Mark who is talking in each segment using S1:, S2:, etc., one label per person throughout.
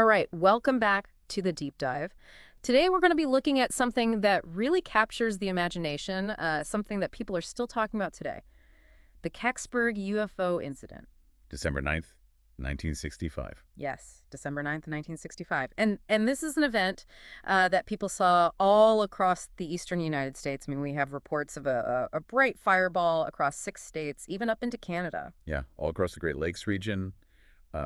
S1: All right, welcome back to the deep dive. Today we're going to be looking at something that really captures the imagination, something that people are still talking about today. The Kecksburg UFO Incident.
S2: December 9th, 1965.
S1: Yes, December 9th, 1965. And this is an event that people saw all across the eastern United States. I mean, we have reports of a bright fireball across 6 states, even up into Canada.
S2: Yeah, all across the Great Lakes region,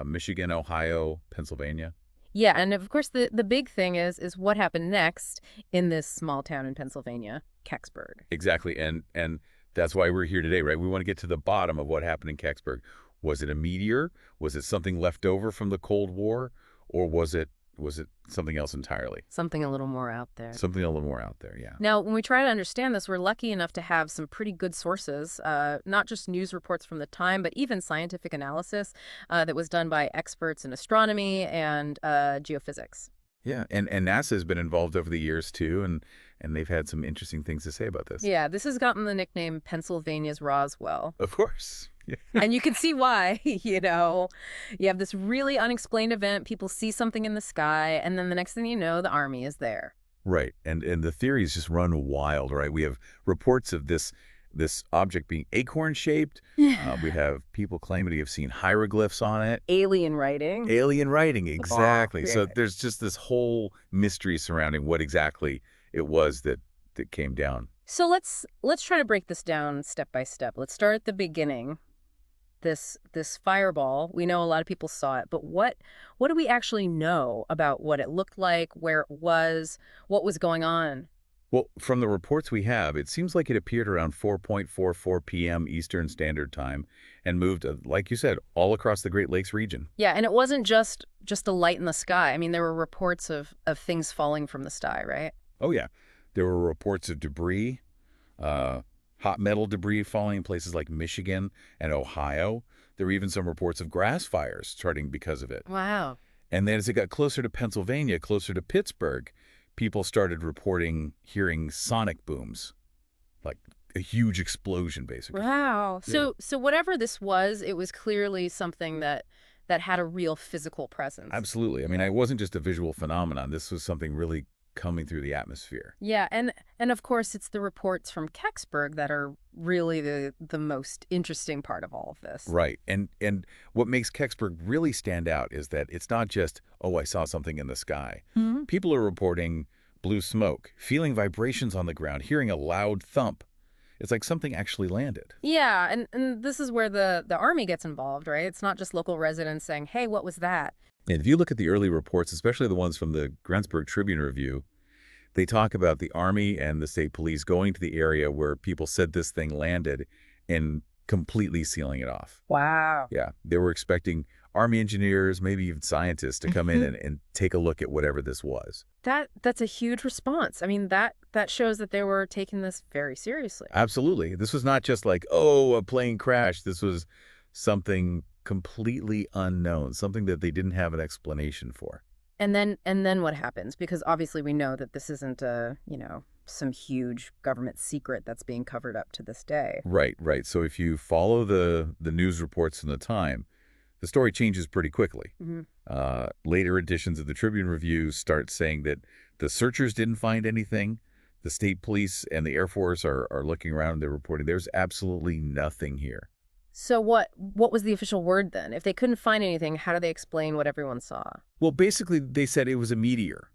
S2: Michigan, Ohio, Pennsylvania.
S1: Yeah, and of course the big thing is what happened next in this small town in Pennsylvania, Kecksburg.
S2: Exactly, and that's why we're here today, right? We want to get to the bottom of what happened in Kecksburg. Was it a meteor? Was it something left over from the Cold War? Or was it something else entirely?
S1: Something a little more out there.
S2: Something a little more out there, yeah.
S1: Now, when we try to understand this, we're lucky enough to have some pretty good sources, not just news reports from the time, but even scientific analysis that was done by experts in astronomy and geophysics.
S2: Yeah, and NASA has been involved over the years, too, and they've had some interesting things to say about this.
S1: Yeah, this has gotten the nickname Pennsylvania's Roswell.
S2: Of course. Yeah.
S1: And you can see why, you have this really unexplained event, people see something in the sky, and then the next thing you know, the army is there.
S2: Right, and the theories just run wild, right? We have reports of this object being acorn-shaped. We have people claiming to have seen hieroglyphs on it.
S1: Alien writing.
S2: Alien writing, exactly.
S1: Oh, yeah.
S2: So there's just this whole mystery surrounding what exactly it was that came down.
S1: So let's try to break this down step by step. Let's start at the beginning. This fireball, we know a lot of people saw it, but what do we actually know about what it looked like, where it was, what was going on?
S2: Well, from the reports we have, it seems like it appeared around 4:44 p.m. Eastern Standard Time and moved, like you said, all across the Great Lakes region.
S1: Yeah, and it wasn't just a light in the sky. I mean, there were reports of things falling from the sky, right?
S2: Oh, yeah. There were reports of debris, hot metal debris falling in places like Michigan and Ohio. There were even some reports of grass fires starting because of it.
S1: Wow.
S2: And then as it got closer to Pennsylvania, closer to Pittsburgh, people started reporting hearing sonic booms, like a huge explosion, basically.
S1: Wow.
S2: Yeah.
S1: So whatever this was, it was clearly something that had a real physical presence.
S2: Absolutely. I mean, it wasn't just a visual phenomenon. This was something really coming through the atmosphere.
S1: Yeah, and of course it's the reports from Kecksburg that are really the most interesting part of all of this.
S2: Right. And what makes Kecksburg really stand out is that it's not just, oh, I saw something in the sky.
S1: Mm-hmm.
S2: People are reporting blue smoke, feeling vibrations on the ground, hearing a loud thump. It's like something actually landed.
S1: Yeah, and this is where the army gets involved, right? It's not just local residents saying, hey, what was that?
S2: And if you look at the early reports, especially the ones from the Greensburg Tribune Review, they talk about the Army and the state police going to the area where people said this thing landed and completely sealing it off.
S1: Wow.
S2: Yeah, they were expecting Army engineers, maybe even scientists, to come in and take a look at whatever this was.
S1: That's a huge response. I mean, that shows that they were taking this very seriously.
S2: Absolutely. This was not just like, oh, a plane crashed. This was something completely unknown, something that they didn't have an explanation for.
S1: And then what happens? Because obviously we know that this isn't some huge government secret that's being covered up to this day.
S2: Right. So if you follow the news reports from the time, the story changes pretty quickly.
S1: Mm-hmm.
S2: Later editions of the Tribune Review start saying that the searchers didn't find anything. The state police and the Air Force are looking around and they're reporting there's absolutely nothing here.
S1: So what was the official word then? If they couldn't find anything, how do they explain what everyone saw?
S2: Well, basically, they said it was a meteor.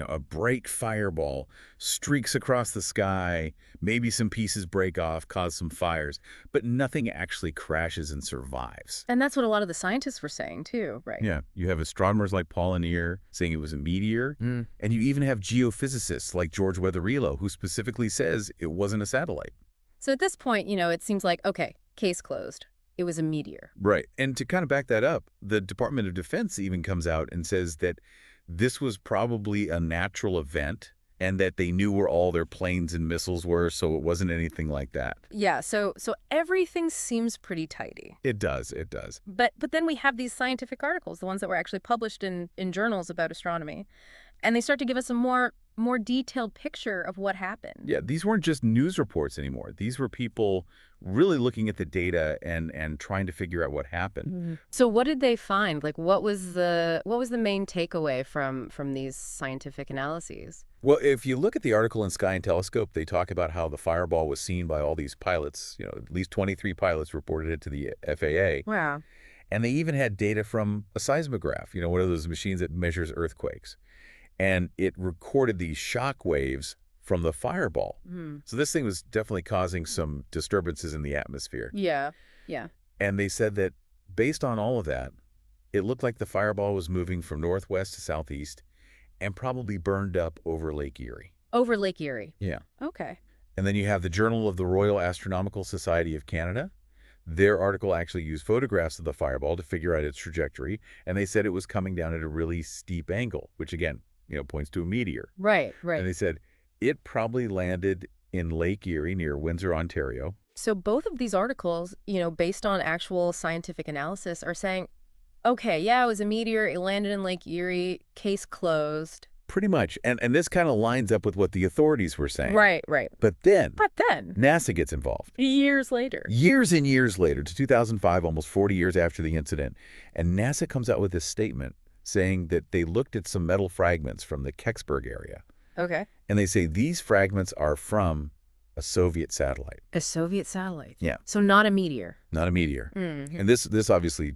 S2: A bright fireball streaks across the sky, maybe some pieces break off, cause some fires, but nothing actually crashes and survives.
S1: And that's what a lot of the scientists were saying, too, right?
S2: Yeah, you have astronomers like Paul Lanier saying it was a meteor, and you even have geophysicists like George Weatherillo, who specifically says it wasn't a satellite.
S1: So at this point, it seems like, okay, case closed. It was a meteor.
S2: Right. And to kind of back that up, the Department of Defense even comes out and says that this was probably a natural event and that they knew where all their planes and missiles were, so it wasn't anything like that.
S1: Yeah, so everything seems pretty tidy.
S2: It does.
S1: But then we have these scientific articles, the ones that were actually published in journals about astronomy, and they start to give us a more more detailed picture of what happened.
S2: Yeah, these weren't just news reports anymore. These were people really looking at the data and trying to figure out what happened.
S1: So what did they find? Like, what was the main takeaway from these scientific analyses?
S2: Well, if you look at the article in Sky and Telescope, they talk about how the fireball was seen by all these pilots. At least 23 pilots reported it to the FAA.
S1: Wow.
S2: And they even had data from a seismograph, one of those machines that measures earthquakes. And it recorded these shock waves from the fireball. So this thing was definitely causing some disturbances in the atmosphere.
S1: Yeah. Yeah.
S2: And they said that based on all of that, it looked like the fireball was moving from northwest to southeast and probably burned up over Lake Erie.
S1: Over Lake Erie.
S2: Yeah.
S1: Okay.
S2: And then you have the Journal of the Royal Astronomical Society of Canada. Their article actually used photographs of the fireball to figure out its trajectory, and they said it was coming down at a really steep angle, which again, points to a meteor.
S1: Right.
S2: And they said it probably landed in Lake Erie near Windsor, Ontario.
S1: So both of these articles, based on actual scientific analysis, are saying, okay, yeah, it was a meteor. It landed in Lake Erie. Case closed.
S2: Pretty much. And this kind of lines up with what the authorities were saying.
S1: Right, right.
S2: But then NASA gets involved.
S1: Years later.
S2: Years and years later, to 2005, almost 40 years after the incident. And NASA comes out with this statement saying that they looked at some metal fragments from the Kecksburg area.
S1: Okay.
S2: And they say these fragments are from a Soviet satellite.
S1: A Soviet satellite.
S2: Yeah.
S1: So not a meteor.
S2: Not a meteor. And this obviously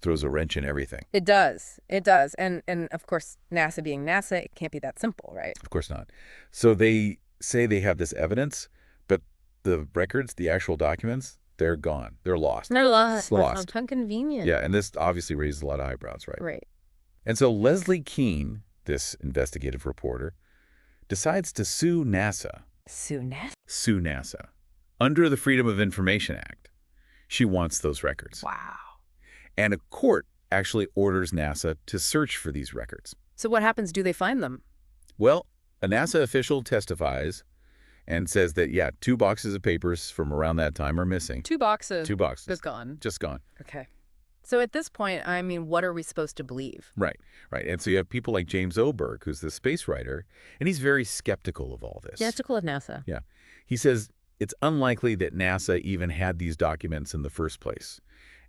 S2: throws a wrench in everything.
S1: It does. It does. And of course, NASA being NASA, it can't be that simple, right?
S2: Of course not. So they say they have this evidence, but the records, the actual documents, they're gone. They're lost.
S1: They're lost.
S2: Lost.
S1: How convenient.
S2: Yeah, and this obviously raises a lot of eyebrows, right?
S1: Right.
S2: And so Leslie Keene, this investigative reporter, decides to sue NASA.
S1: Sue NASA?
S2: Sue NASA. Under the Freedom of Information Act. She wants those records.
S1: Wow.
S2: And a court actually orders NASA to search for these records.
S1: So what happens? Do they find them?
S2: Well, a NASA official testifies and says that, yeah, 2 boxes of papers from around that time are missing.
S1: 2 boxes.
S2: 2 boxes.
S1: Just gone.
S2: Just gone.
S1: Okay. So at this point, what are we supposed to believe?
S2: Right, right. And so you have people like James Oberg, who's the space writer, and he's very skeptical of all this.
S1: Skeptical of NASA.
S2: Yeah. He says it's unlikely that NASA even had these documents in the first place,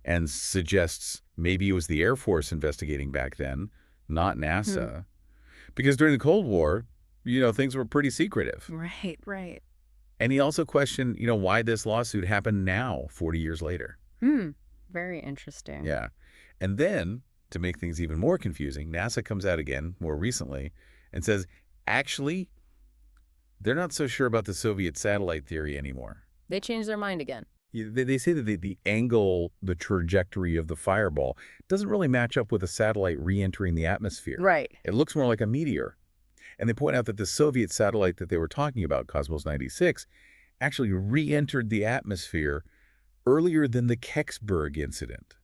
S2: and suggests maybe it was the Air Force investigating back then, not NASA. Because during the Cold War, things were pretty secretive.
S1: Right, right.
S2: And he also questioned, why this lawsuit happened now, 40 years later.
S1: Very interesting.
S2: Yeah. And then, to make things even more confusing, NASA comes out again, more recently, and says, actually, they're not so sure about the Soviet satellite theory anymore.
S1: They changed their mind again.
S2: They say that the angle, the trajectory of the fireball doesn't really match up with a satellite re-entering the atmosphere.
S1: Right.
S2: It looks more like a meteor. And they point out that the Soviet satellite that they were talking about, Cosmos 96, actually re-entered the atmosphere earlier than the Kecksburg incident.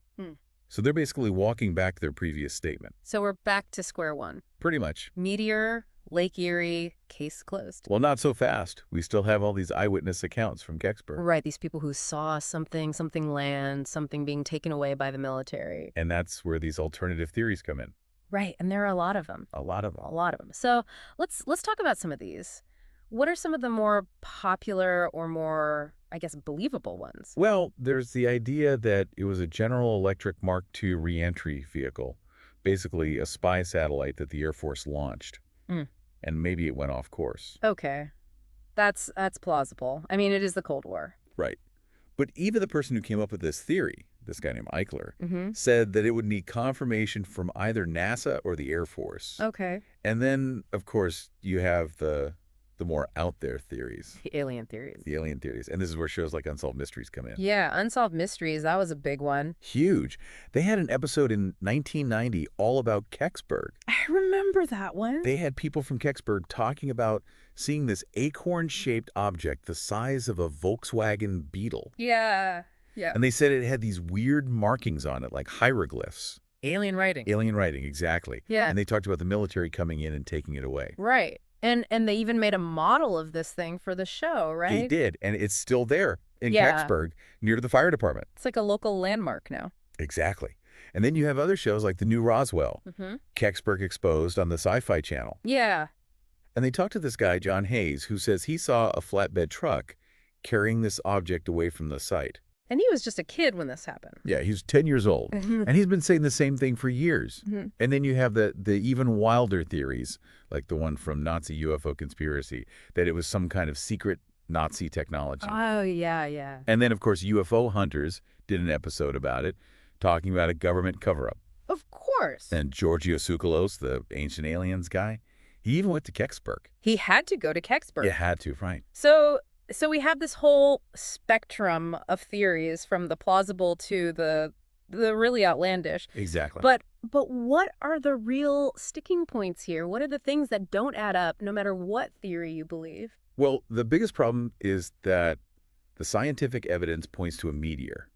S2: So they're basically walking back their previous statement.
S1: So we're back to square one.
S2: Pretty much.
S1: Meteor, Lake Erie, case closed.
S2: Well, not so fast. We still have all these eyewitness accounts from Kecksburg.
S1: Right, these people who saw something land, something being taken away by the military.
S2: And that's where these alternative theories come in.
S1: Right, and there are a lot of them.
S2: A lot of them.
S1: A lot of them. So let's talk about some of these. What are some of the more popular or more, I guess, believable ones?
S2: Well, there's the idea that it was a General Electric Mark II reentry vehicle, basically a spy satellite that the Air Force launched. And maybe it went off course.
S1: Okay. That's plausible. I mean, it is the Cold War.
S2: Right. But even the person who came up with this theory, this guy named Eichler, said that it would need confirmation from either NASA or the Air Force.
S1: Okay.
S2: And then, of course, you have the more out there theories.
S1: The alien theories.
S2: The alien theories. And this is where shows like Unsolved Mysteries come in.
S1: Yeah, Unsolved Mysteries, that was a big one.
S2: Huge. They had an episode in 1990 all about Kecksburg.
S1: I remember that one.
S2: They had people from Kecksburg talking about seeing this acorn-shaped object the size of a Volkswagen Beetle.
S1: Yeah. Yeah.
S2: And they said it had these weird markings on it, like hieroglyphs.
S1: Alien writing.
S2: Alien writing, exactly.
S1: Yeah.
S2: And they talked about the military coming in and taking it away.
S1: Right. And they even made a model of this thing for the show, right?
S2: They did, and it's still there in
S1: Yeah.
S2: Kecksburg near the fire department.
S1: It's like a local landmark now.
S2: Exactly. And then you have other shows like The New Roswell, Kecksburg Exposed on the Sci-Fi Channel.
S1: Yeah.
S2: And they talked to this guy, John Hayes, who says he saw a flatbed truck carrying this object away from the site.
S1: And he was just a kid when this happened.
S2: Yeah, he's 10 years old. And he's been saying the same thing for years. And then you have the even wilder theories, like the one from Nazi UFO conspiracy, that it was some kind of secret Nazi technology.
S1: Oh, yeah, yeah.
S2: And then, of course, UFO hunters did an episode about it, talking about a government cover-up.
S1: Of course.
S2: And Giorgio Tsoukalos, the ancient aliens guy, he even went to Kecksburg.
S1: He had to go to Kecksburg.
S2: You had to, right.
S1: So we have this whole spectrum of theories from the plausible to the really outlandish.
S2: Exactly.
S1: But what are the real sticking points here? What are the things that don't add up no matter what theory you believe?
S2: Well, the biggest problem is that the scientific evidence points to a meteor,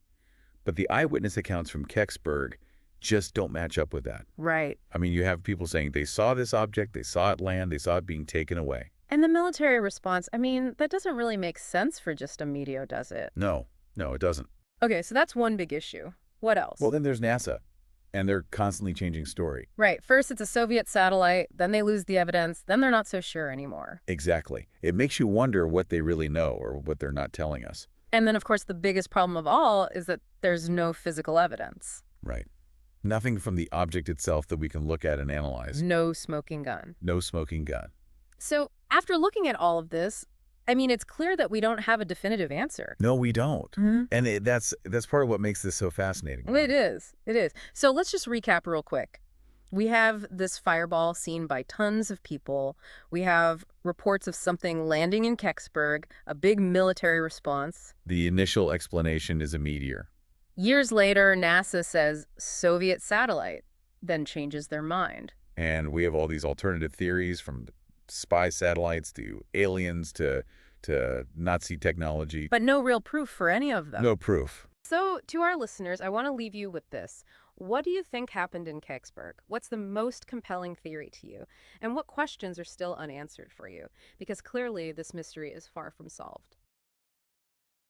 S2: but the eyewitness accounts from Kecksburg just don't match up with that.
S1: Right.
S2: I mean, you have people saying they saw this object, they saw it land, they saw it being taken away.
S1: And the military response, I mean, that doesn't really make sense for just a meteor, does it?
S2: No, it doesn't.
S1: Okay, so that's one big issue. What else?
S2: Well, then there's NASA, and they're constantly changing story.
S1: Right. First, it's a Soviet satellite. Then they lose the evidence. Then they're not so sure anymore.
S2: Exactly. It makes you wonder what they really know or what they're not telling us.
S1: And then, of course, the biggest problem of all is that there's no physical evidence.
S2: Right. Nothing from the object itself that we can look at and analyze.
S1: No smoking gun.
S2: No smoking gun.
S1: So after looking at all of this, I mean, it's clear that we don't have a definitive answer.
S2: No, we don't.
S1: Mm-hmm.
S2: And that's part of what makes this so fascinating.
S1: It is. It is. So let's just recap real quick. We have this fireball seen by tons of people. We have reports of something landing in Kecksburg, a big military response.
S2: The initial explanation is a meteor.
S1: Years later, NASA says Soviet satellite, then changes their mind.
S2: And we have all these alternative theories from spy satellites to aliens to Nazi technology.
S1: But no real proof for any of them.
S2: No proof.
S1: So to our listeners, I want to leave you with this. What do you think happened in Kecksburg? What's the most compelling theory to you? And what questions are still unanswered for you? Because clearly this mystery is far from solved.